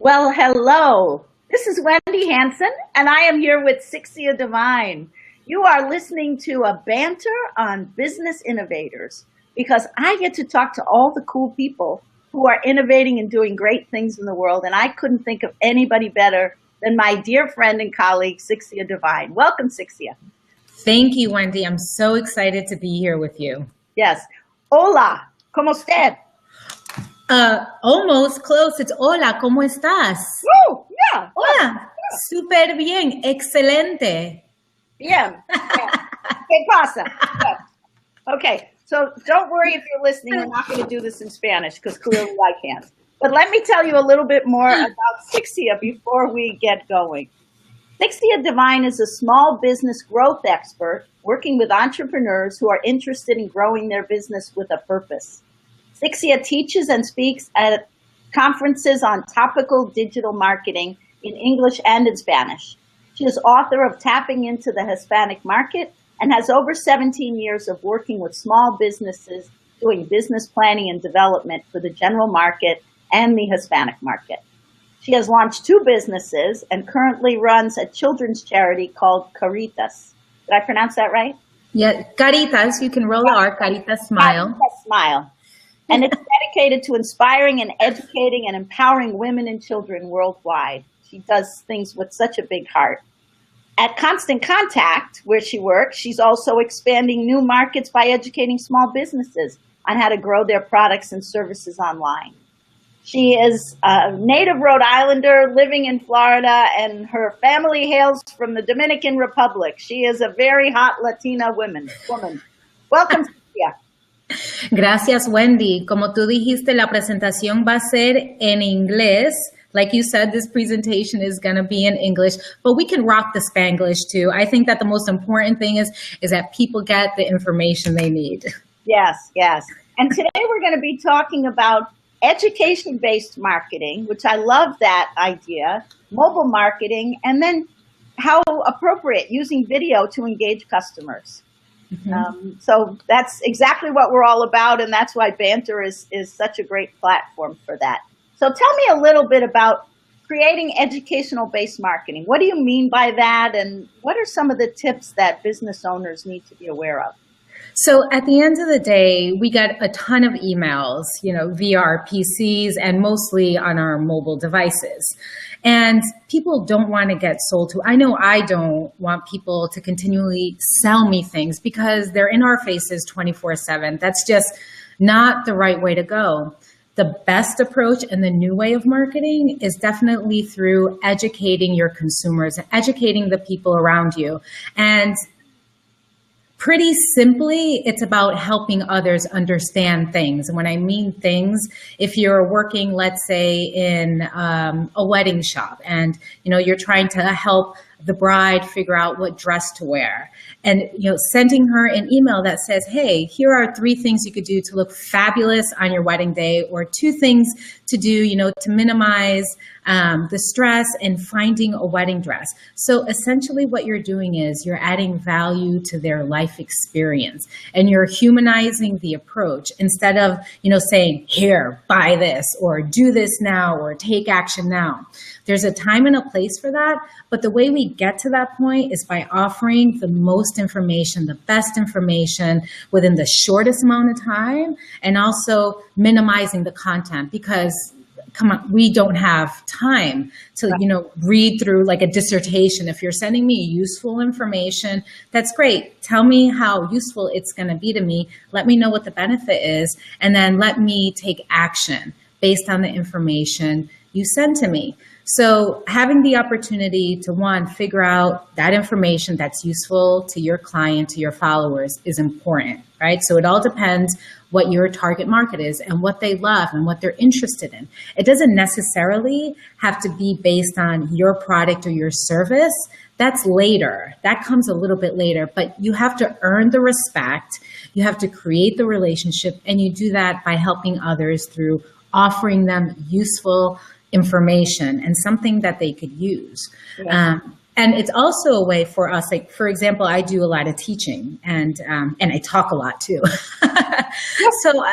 Well, hello. This is Wendy Hanson, and I am here with Sixcia Devine. You are listening to a banter on business innovators because I get to talk to all the cool people who are innovating and doing great things in the world, and I couldn't think of anybody better than my dear friend and colleague, Sixcia Devine. Welcome, Sixcia. Thank you, Wendy. I'm so excited to be here with you. Yes. Hola, ¿cómo usted? Almost close. It's hola, ¿cómo estás? Oh, yeah. Hola. Súper bien. Excelente. Bien. ¿Qué pasa? Yeah. Okay, so don't worry if you're listening. We're not going to do this in Spanish because clearly I can't. But let me tell you a little bit more about Sixcia before we get going. Sixcia Devine is a small business growth expert working with entrepreneurs who are interested in growing their business with a purpose. Sixcia teaches and speaks at conferences on topical digital marketing in English and in Spanish. She is author of Tapping into the Hispanic Market and has over 17 years of working with small businesses doing business planning and development for the general market and the Hispanic market. She has launched 2 businesses and currently runs a children's charity called Caritas. Did I pronounce that right? Yeah, Caritas. You can roll the R. Caritas Smile. Caritas Smile. And it's dedicated to inspiring and educating and empowering women and children worldwide. She does things with such a big heart. At Constant Contact, where she works, she's also expanding new markets by educating small businesses on how to grow their products and services online. She is a native Rhode Islander living in Florida, and her family hails from the Dominican Republic. She is a very hot Latina woman. Welcome, Sixcia. Gracias, Wendy. Como tú dijiste, la presentación va a ser en inglés. Like you said, this presentation is going to be in English, but we can rock the Spanglish too. I think that the most important thing is that people get the information they need. Yes, yes. And today we're going to be talking about education-based marketing, which I love that idea, mobile marketing, and then how appropriate using video to engage customers. Mm-hmm. So that's exactly what we're all about, and that's why Banter is such a great platform for that. So tell me a little bit about creating educational-based marketing. What do you mean by that, and what are some of the tips that business owners need to be aware of? So at the end of the day, we get a ton of emails, via our PCs and mostly on our mobile devices. And people don't want to get sold to. I know I don't want people to continually sell me things because they're in our faces 24/7. That's just not the right way to go. The best approach and the new way of marketing is definitely through educating your consumers, educating the people around you. And pretty simply, it's about helping others understand things. And when I mean things, if you're working, let's say, in a wedding shop and, you're trying to help the bride figure out what dress to wear and, sending her an email that says, hey, here are 3 things you could do to look fabulous on your wedding day, or 2 things to do, to minimize the stress in finding a wedding dress. So essentially what you're doing is you're adding value to their life experience and you're humanizing the approach instead of, saying, here, buy this, or do this now, or take action now. There's a time and a place for that, but the way we get to that point is by offering the most information, the best information within the shortest amount of time, and also minimizing the content because, come on, we don't have time to, read through like a dissertation. If you're sending me useful information, that's great. Tell me how useful it's going to be to me. Let me know what the benefit is, and then let me take action based on the information you send to me. So having the opportunity to, 1, figure out that information that's useful to your client, to your followers is important, right? So it all depends what your target market is and what they love and what they're interested in. It doesn't necessarily have to be based on your product or your service. That's later. That comes a little bit later, but you have to earn the respect. You have to create the relationship, and you do that by helping others through offering them useful information and something that they could use. Yeah. And it's also a way for us, like, for example, I do a lot of teaching and I talk a lot too. So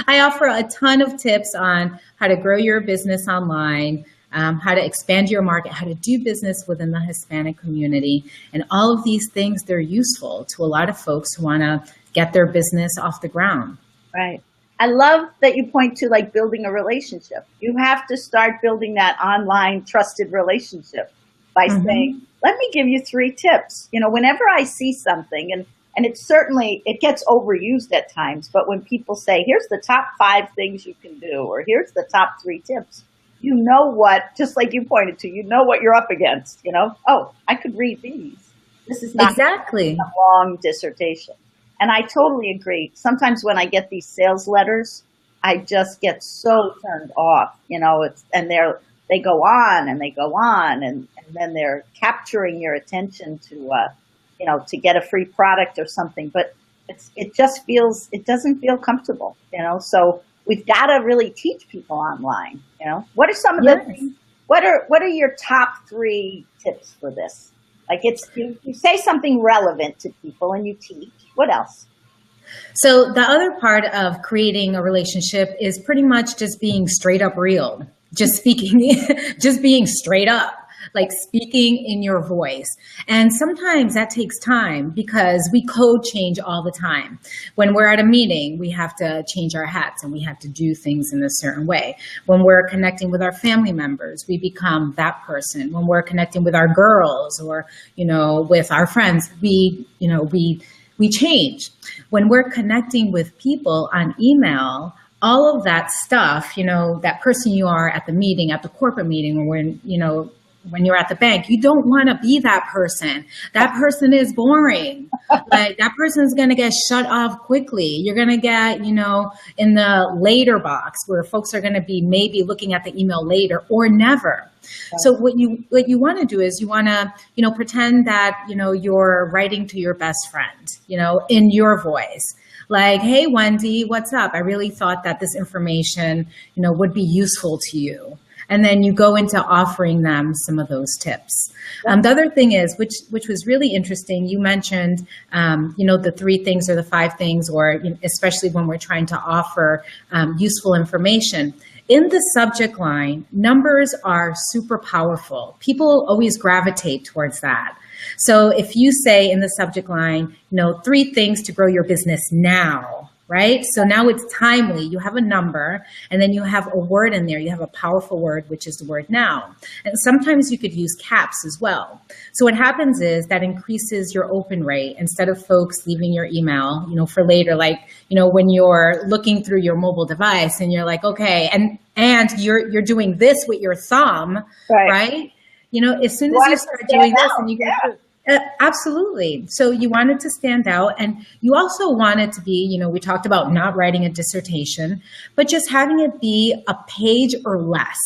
I offer a ton of tips on how to grow your business online, how to expand your market, how to do business within the Hispanic community. And all of these things, they're useful to a lot of folks who want to get their business off the ground. Right. I love that you point to like building a relationship. You have to start building that online trusted relationship by saying, let me give you 3 tips. You know, whenever I see something, and it's certainly, it gets overused at times, but when people say, here's the top 5 things you can do, or here's the top 3 tips, you know what, just like you pointed to, you know what you're up against, you know? Oh, I could read these. This is not exactly a long dissertation. And I totally agree. Sometimes when I get these sales letters, I just get so turned off, you know, they go on and they go on, and then they're capturing your attention to, you know, to get a free product or something, but it doesn't feel comfortable, you know? So we've got to really teach people online, you know? What are some of the things, what are your top 3 tips for this? Like you say something relevant to people and you teach. What else? So the other part of creating a relationship is pretty much just being straight up real, just speaking, just being straight up, like speaking in your voice. And sometimes that takes time because we code change all the time. When we're at a meeting, we have to change our hats and we have to do things in a certain way. When we're connecting with our family members, we become that person. When we're connecting with our girls or, you know, with our friends, we change. When we're connecting with people on email, all of that stuff, you know, that person you are at the meeting, at the corporate meeting, or when you're at the bank, you don't want to be that person. That person is boring. Like that person is going to get shut off quickly. You're going to get, you know, in the later box where folks are going to be maybe looking at the email later or never. So what you want to do is you want to, you know, pretend that, you know, you're writing to your best friend, you know, in your voice. Like, hey, Wendy, what's up? I really thought that this information, you know, would be useful to you. And then you go into offering them some of those tips. The other thing is, which was really interesting, you mentioned, you know, the 3 things or the 5 things, or you know, especially when we're trying to offer useful information. In the subject line, numbers are super powerful. People always gravitate towards that. So if you say in the subject line, you know, 3 things to grow your business now, right? So now it's timely. You have a number and then you have a word in there. You have a powerful word, which is the word now. And sometimes you could use caps as well. So what happens is that increases your open rate. Instead of folks leaving your email, you know, for later, like, you know, when you're looking through your mobile device and you're like, okay, and you're doing this with your thumb, right? You know, as soon as you start doing this and you go, absolutely. So you want it to stand out, and you also want it to be, you know, we talked about not writing a dissertation, but just having it be a page or less.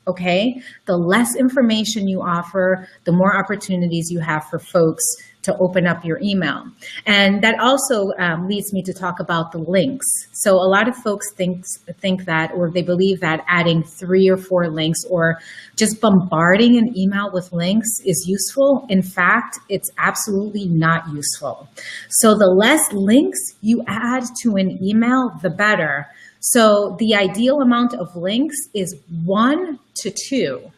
Okay. The less information you offer, the more opportunities you have for folks to open up your email. And that also leads me to talk about the links. So a lot of folks think that, or they believe that adding 3 or 4 links or just bombarding an email with links is useful. In fact, it's absolutely not useful. So the less links you add to an email, the better. So the ideal amount of links is 1 to 2.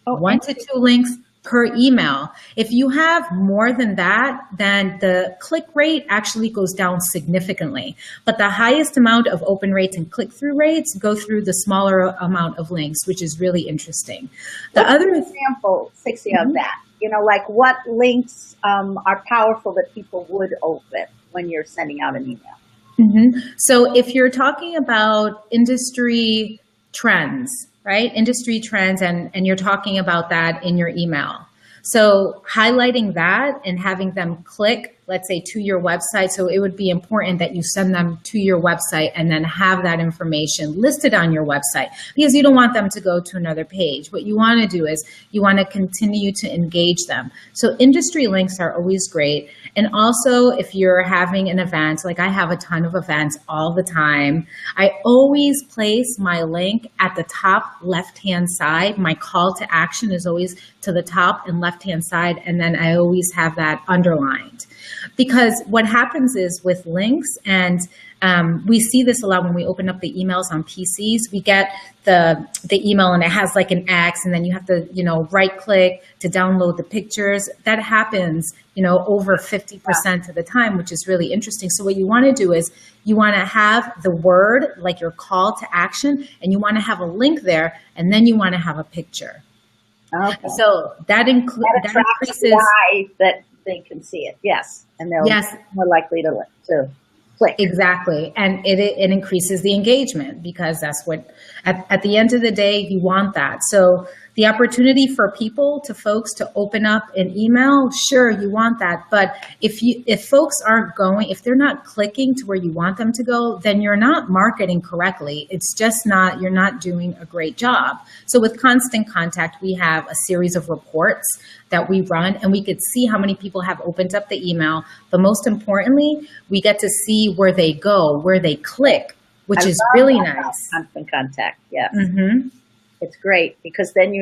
1 to 2 links per email. If you have more than that, then the click rate actually goes down significantly. But the highest amount of open rates and click-through rates go through the smaller amount of links, which is really interesting. What's an example, Sixcia, of that? You know, like what links are powerful that people would open when you're sending out an email? So if you're talking about industry trends, right? Industry trends, and you're talking about that in your email. So highlighting that and having them click, let's say, to your website. So it would be important that you send them to your website and then have that information listed on your website, because you don't want them to go to another page. What you want to do is you want to continue to engage them. So industry links are always great. And also if you're having an event, like I have a ton of events all the time, I always place my link at the top left-hand side. My call to action is always to the top and left-hand side. And then I always have that underlined. Because what happens is with links, and we see this a lot when we open up the emails on PCs, we get the email and it has like an X, and then you have to, right click to download the pictures. That happens, over 50% of the time, which is really interesting. So what you want to do is you want to have the word, like your call to action, and you want to have a link there, and then you want to have a picture. Okay. So that increases the eye that they can see it. Yes. And they'll be more likely to click. Exactly. And it increases the engagement, because that's what, at the end of the day, you want that. So the opportunity for folks to open up an email, sure, you want that. But if folks aren't going, if they're not clicking to where you want them to go, then you're not marketing correctly. It's just you're not doing a great job. So with Constant Contact, we have a series of reports that we run, and we could see how many people have opened up the email. But most importantly, we get to see where they go, where they click, which is really nice. Constant Contact, yes. Mm-hmm. It's great, because then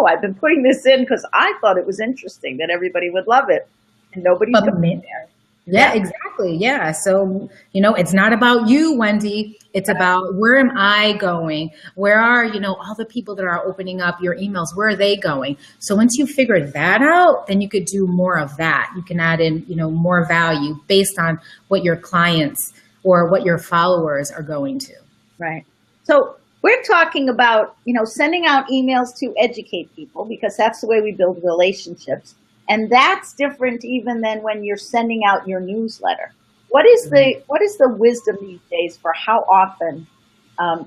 I've been putting this in because I thought it was interesting that everybody would love it, and nobody's going there. Yeah, exactly. Yeah. So, it's not about you, Wendy. It's about, where am I going? Where are, all the people that are opening up your emails, where are they going? So once you figure that out, then you could do more of that. You can add in, more value based on what your clients or what your followers are going to. Right. So we're talking about, sending out emails to educate people, because that's the way we build relationships. And that's different even than when you're sending out your newsletter. What is the wisdom these days for how often,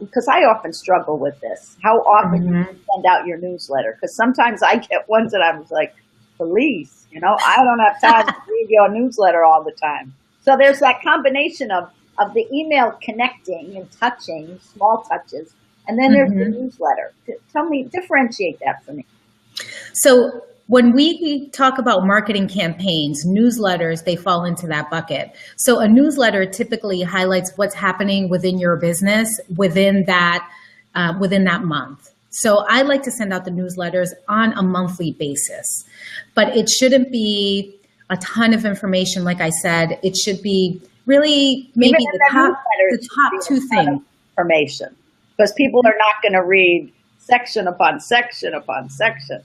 because I often struggle with this, how often you send out your newsletter? Because sometimes I get ones that I'm like, police, I don't have time to read your newsletter all the time. So there's that combination of the email connecting and touching, small touches, and then there's the newsletter. Differentiate that for me. So when we talk about marketing campaigns, newsletters, they fall into that bucket. So a newsletter typically highlights what's happening within your business within that month. So I like to send out the newsletters on a monthly basis, but it shouldn't be a ton of information. Like I said, it should be really maybe the top two things. Information, because people are not going to read section upon section upon section.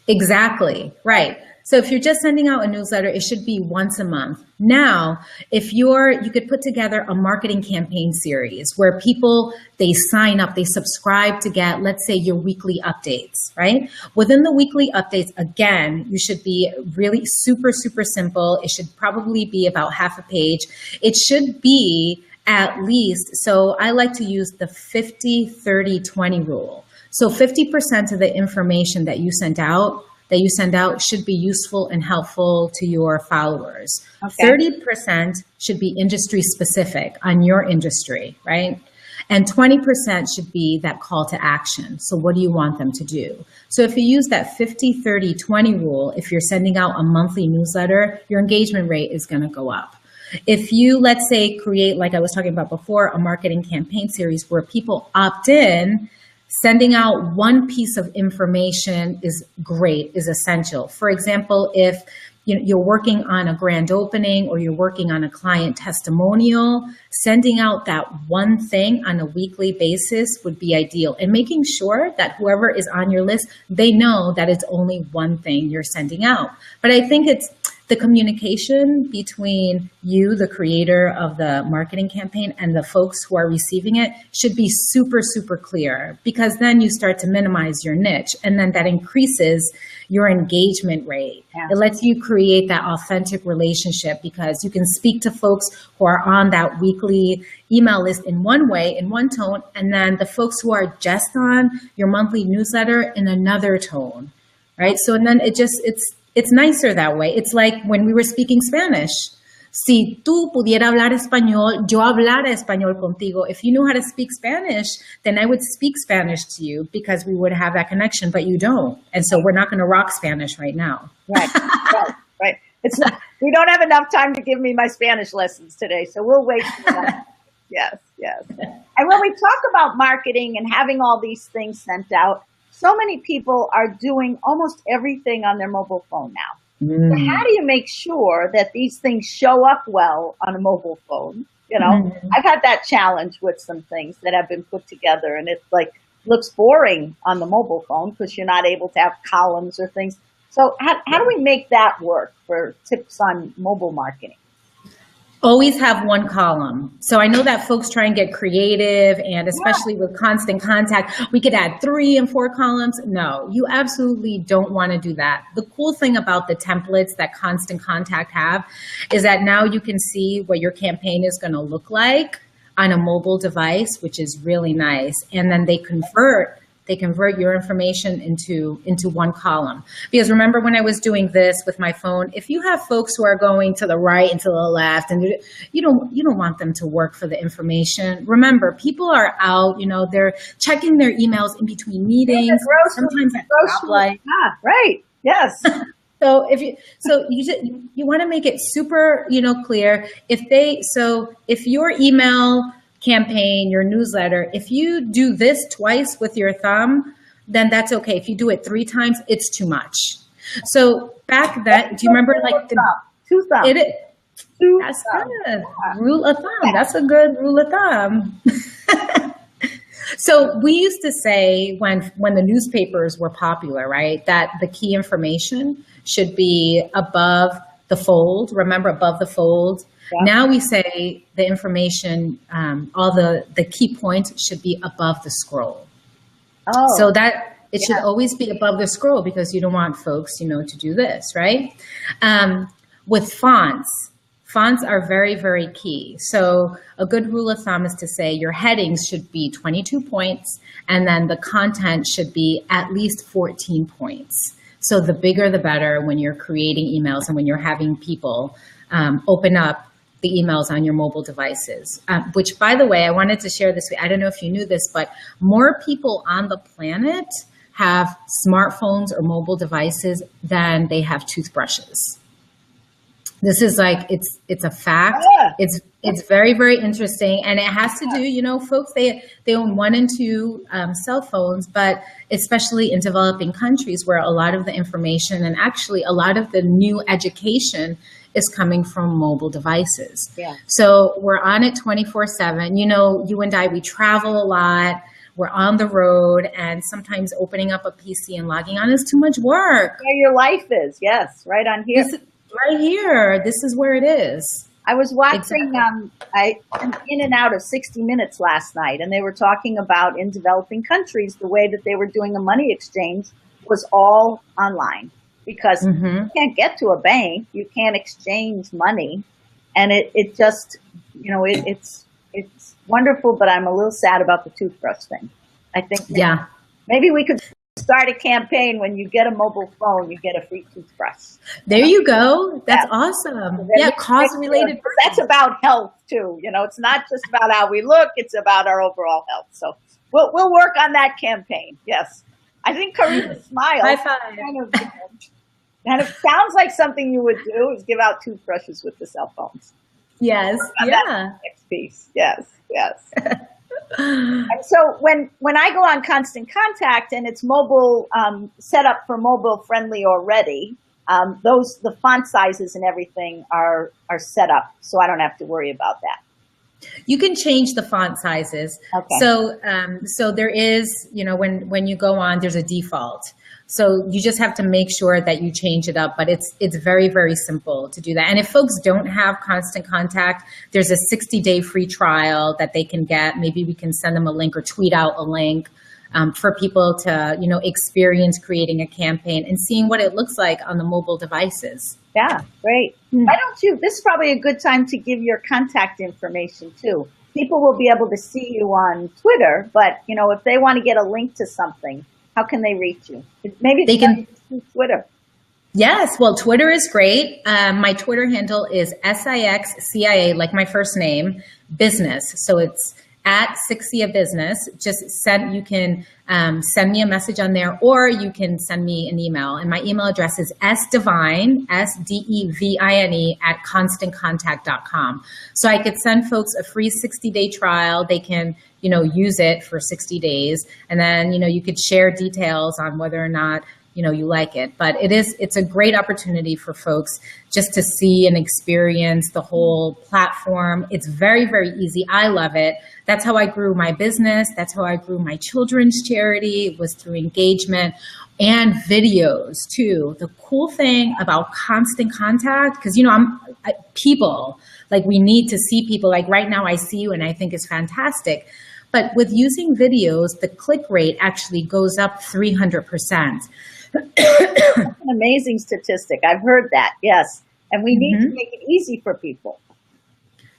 Exactly. Right. So if you're just sending out a newsletter, it should be once a month. Now, if you could put together a marketing campaign series where people, they sign up, they subscribe to get, let's say, your weekly updates, right? Within the weekly updates, again, you should be really super, super simple. It should probably be about half a page. It should be at least, so I like to use the 50-30-20 rule. So 50% of the information that you send out should be useful and helpful to your followers. Okay. 30% should be industry specific on your industry, right? And 20% should be that call to action. So what do you want them to do? So if you use that 50-30-20 rule, if you're sending out a monthly newsletter, your engagement rate is going to go up. If you, let's say, create, like I was talking about before, a marketing campaign series where people opt in, sending out one piece of information is great, is essential. For example, if you're working on a grand opening or you're working on a client testimonial, sending out that one thing on a weekly basis would be ideal. And making sure that whoever is on your list, they know that it's only one thing you're sending out. But I think it's the communication between you, the creator of the marketing campaign, and the folks who are receiving it should be super, super clear, because then you start to minimize your niche, and then that increases your engagement rate. Yeah. It lets you create that authentic relationship, because you can speak to folks who are on that weekly email list in one way, in one tone, and then the folks who are just on your monthly newsletter in another tone, right? So, and then it's nicer that way. It's like when we were speaking Spanish. Si tú pudiera hablar español, yo hablara español contigo. If you knew how to speak Spanish, then I would speak Spanish to you, because we would have that connection, but you don't. And so we're not going to rock Spanish right now. Right. It's not, we don't have enough time to give me my Spanish lessons today, so we'll wait for that. Yes. And when we talk about marketing and having all these things sent out, so many people are doing almost everything on their mobile phone now. How do you make sure that these things show up well on a mobile phone? You know, I've had that challenge with some things that have been put together, and it's like looks boring on the mobile phone because you're not able to have columns or things. So how do we make that work for tips on mobile marketing? Always have one column. So I know that folks try and get creative, and especially with Constant Contact, we could add 3 and 4 columns. No, you absolutely don't want to do that. The cool thing about the templates that Constant Contact have is that now you can see what your campaign is going to look like on a mobile device, which is really nice. And then they convert your information into one column. Because remember when I was doing this with my phone, if you have folks who are going to the right and to the left, and you don't want them to work for the information. Remember, people are out, they're checking their emails in between meetings, sometimes at stoplight. Right. Yes. So you want to make it super, clear. If your email campaign, your newsletter, if you do this twice with your thumb, then that's okay. If you do it 3 times, it's too much. So back then, do you remember like the 2 thumbs? That's good. Rule of thumb. That's a good rule of thumb. So we used to say when the newspapers were popular, right, that the key information should be above the fold. Remember, above the fold. Yeah. Now we say the information, all the key points should be above the scroll. Oh. So that it should always be above the scroll because you don't want folks, to do this, right? With fonts are very, very key. So a good rule of thumb is to say your headings should be 22 points, and then the content should be at least 14 points. So the bigger, the better when you're creating emails and when you're having people open up the emails on your mobile devices, which, by the way, I wanted to share this. I don't know if you knew this, but more people on the planet have smartphones or mobile devices than they have toothbrushes. This is like, it's a fact. Yeah. It's very, very interesting. And it has to do, folks, they own 1 and 2 cell phones, but especially in developing countries where a lot of the information and actually a lot of the new education is coming from mobile devices. Yeah. So we're on it 24/7. You and I, we travel a lot. We're on the road, and sometimes opening up a PC and logging on is too much work. Where your life is, yes, right on here. Right here. This is where it is. I was watching, I'm in and out of 60 Minutes last night, and they were talking about in developing countries, the way that they were doing a money exchange was all online. Because you can't get to a bank, you can't exchange money, and it just, it's wonderful. But I'm a little sad about the toothbrush thing. I think maybe we could start a campaign: when you get a mobile phone, you get a free toothbrush. There you go. That's awesome. Cause-related. That's about health too. It's not just about how we look; it's about our overall health. So we'll work on that campaign. Yes. I think Karina's smile kind of sounds like something you would do is give out toothbrushes with the cell phones. Yes. Yeah. Next piece. Yes. And so when I go on Constant Contact and it's mobile, set up for mobile friendly already, the font sizes and everything are set up, so I don't have to worry about that. You can change the font sizes. Okay. So there is, when you go on, there's a default. So you just have to make sure that you change it up, but it's very, very simple to do that. And if folks don't have Constant Contact, there's a 60-day free trial that they can get. Maybe we can send them a link or tweet out a link for people to, experience creating a campaign and seeing what it looks like on the mobile devices. Yeah, great. Why don't you, this is probably a good time to give your contact information too. People will be able to see you on Twitter, but if they want to get a link to something, how can they reach you? Maybe they can through Twitter. Yes, well, Twitter is great. My Twitter handle is SIXCIA, like my first name, business. So it's at Sixcia Business. You can send me a message on there, or you can send me an email. And my email address is sdevine, SDEVINE @constantcontact.com. So I could send folks a free 60-day trial. They can, use it for 60 days. And then, you could share details on whether or not you like it. But it's a great opportunity for folks just to see and experience the whole platform. It's very, very easy. I love it. That's how I grew my business. That's how I grew my children's charity. It was through engagement and videos too. The cool thing about constant contact, because, people, like, we need to see people. Like right now I see you and I think it's fantastic. But with using videos, the click rate actually goes up 300%. That's an amazing statistic. I've heard that. Yes. And we need to make it easy for people.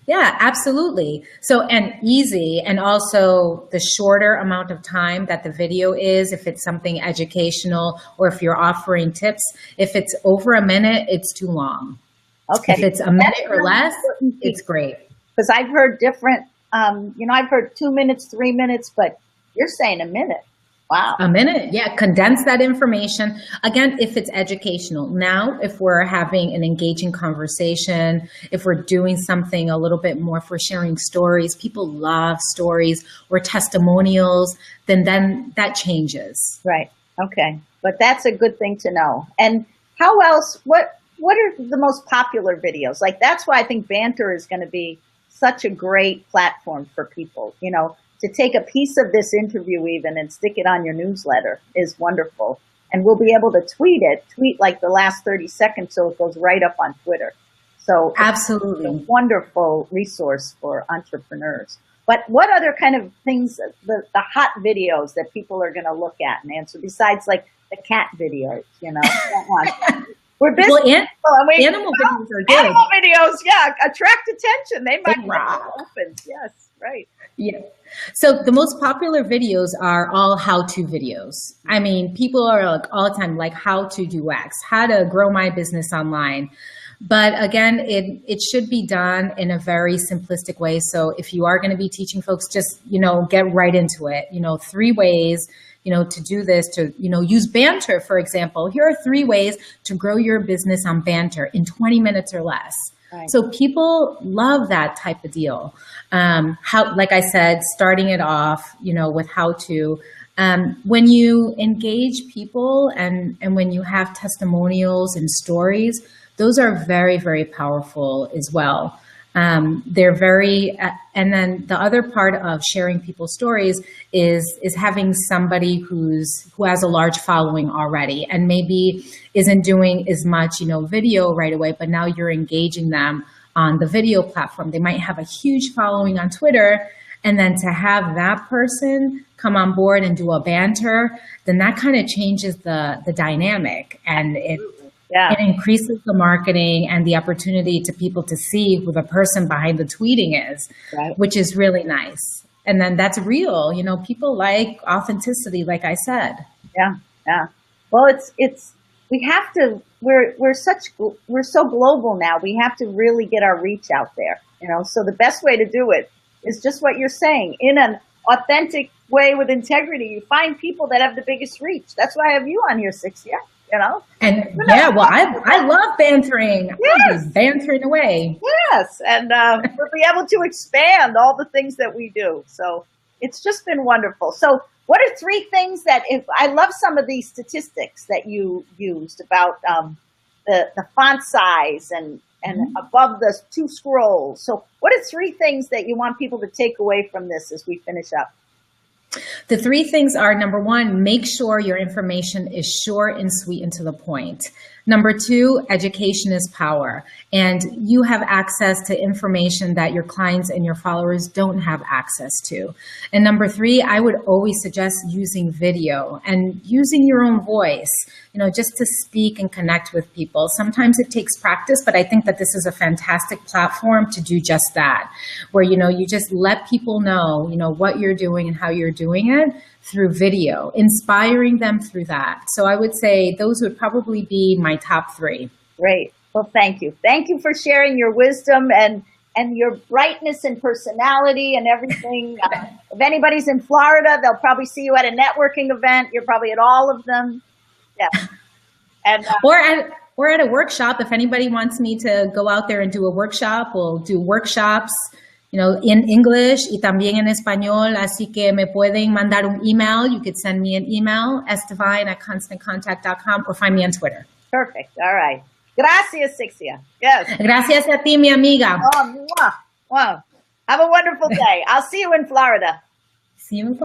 Yeah, absolutely. So, and easy, and also the shorter amount of time that the video is, if it's something educational or if you're offering tips. If it's over a minute, it's too long. Okay. If it's a minute or less, it's great. Because I've heard different, I've heard 2 minutes, 3 minutes, but you're saying a minute. Wow. A minute. Yeah. Condense that information. Again, if it's educational. Now, if we're having an engaging conversation, if we're doing something a little bit more, if we're sharing stories, people love stories or testimonials, then that changes. Right. Okay. But that's a good thing to know. And how else, what are the most popular videos? Like, that's why I think Banter is going to be such a great platform for people, to take a piece of this interview even and stick it on your newsletter is wonderful. And we'll be able to tweet like the last 30 seconds so it goes right up on Twitter. So absolutely, it's a wonderful resource for entrepreneurs. But what other kind of things, the hot videos that people are going to look at and answer besides like the cat videos, that one. We're busy. Well, animal videos are good. Animal videos, yeah, attract attention. They might be open. Yes, right. Yeah. So the most popular videos are all how-to videos. I mean, people are like all the time, like how to do X, how to grow my business online. But again, it should be done in a very simplistic way. So if you are going to be teaching folks, just, get right into it. 3 ways, to do this, to, use Banter, for example. Here are 3 ways to grow your business on Banter in 20 minutes or less. Right. So people love that type of deal. Like I said, starting it off, with how to, when you engage people and when you have testimonials and stories, those are very, very powerful as well. They're very, and then the other part of sharing people's stories is having somebody who has a large following already and maybe isn't doing as much, video right away, but now you're engaging them on the video platform. They might have a huge following on Twitter, and then to have that person come on board and do a Banter, then that kind of changes the dynamic, and it increases the marketing and the opportunity to people to see who the person behind the tweeting is, right, which is really nice. And then that's real. People like authenticity, like I said. Yeah, yeah. Well, we have to. We're so global now. We have to really get our reach out there. So the best way to do it is just what you're saying, in an authentic way with integrity. You find people that have the biggest reach. That's why I have you on here, Sixcia. And I love bantering. Yes. Bantering away. Yes. And we'll be able to expand all the things that we do. So it's just been wonderful. So what are 3 things that, if I love some of these statistics that you used about the font size and above the 2 scrolls. So what are 3 things that you want people to take away from this as we finish up? The 3 things are, number 1, make sure your information is short and sweet and to the point. Number 2, education is power, and you have access to information that your clients and your followers don't have access to. And number 3, I would always suggest using video and using your own voice, just to speak and connect with people. Sometimes it takes practice, but I think that this is a fantastic platform to do just that, where, you just let people know, what you're doing and how you're doing it through video, inspiring them through that. So I would say those would probably be my top 3. Great. Well, thank you. Thank you for sharing your wisdom and your brightness and personality and everything. If anybody's in Florida, they'll probably see you at a networking event. You're probably at all of them. Yeah. And or at a workshop. If anybody wants me to go out there and do a workshop, we'll do workshops. in English y también en español. Así que me pueden mandar un email. You could send me an email, sdevine@constantcontact.com, or find me on Twitter. Perfect. All right. Gracias, Sixcia. Yes. Gracias a ti, mi amiga. Oh, mwah. Wow. Have a wonderful day. I'll see you in Florida. See you in